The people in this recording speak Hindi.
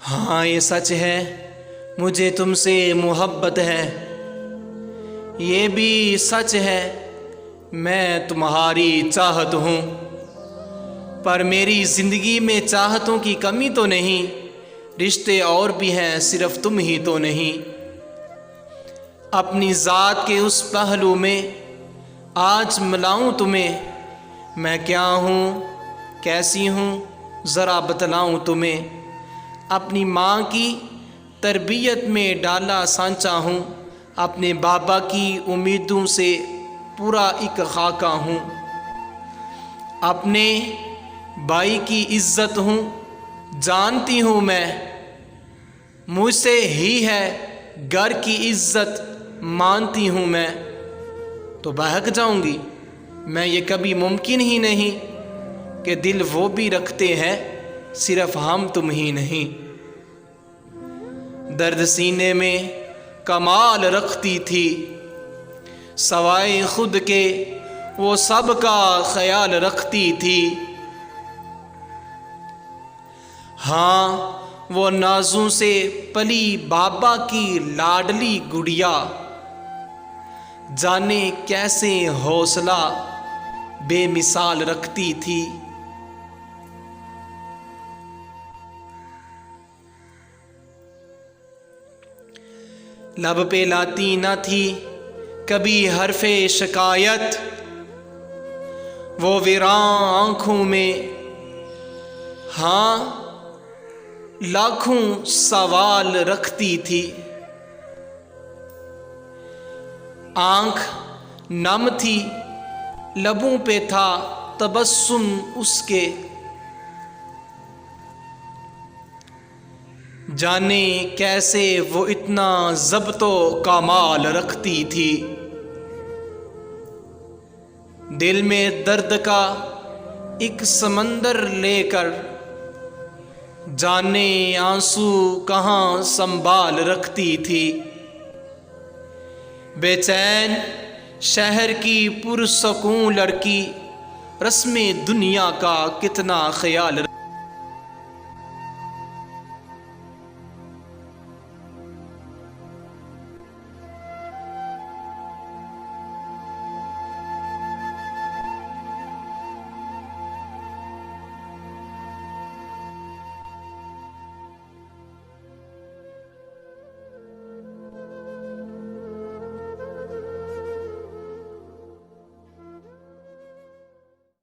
हाँ ये सच है, मुझे तुमसे मोहब्बत है। ये भी सच है, मैं तुम्हारी चाहत हूँ। पर मेरी ज़िंदगी में चाहतों की कमी तो नहीं, रिश्ते और भी हैं, सिर्फ तुम ही तो नहीं। अपनी ज़ात के उस पहलू में आज मिलाऊं तुम्हें, मैं क्या हूँ कैसी हूँ ज़रा बतलाऊं तुम्हें। अपनी माँ की तरबियत में डाला सांचा हूँ, अपने बाबा की उम्मीदों से पूरा एक खाका हूँ। अपने भाई की इज़्ज़त हूँ, जानती हूँ मैं, मुझसे ही है घर की इज़्ज़त मानती हूँ मैं। तो बहक जाऊँगी मैं, ये कभी मुमकिन ही नहीं कि दिल वो भी रखते हैं, सिर्फ हम तुम ही नहीं। दर्द सीने में कमाल रखती थी, सवाए खुद के वो सब का ख्याल रखती थी। हाँ वो नाजों से पली बाबा की लाडली गुड़िया, जाने कैसे हौसला बेमिसाल रखती थी। लब पे लाती न थी कभी हरफे शिकायत, वो वीरान आँखों में हाँ लाखों सवाल रखती थी। आँख नम थी, लबों पे था तबस्सुम उसके, जाने कैसे वो इतना ज़ब्तो कमाल रखती थी। दिल में दर्द का एक समंदर लेकर, जाने आंसू कहाँ संभाल रखती थी। बेचैन शहर की पुरसकून लड़की, रस्मे दुनिया का कितना ख्याल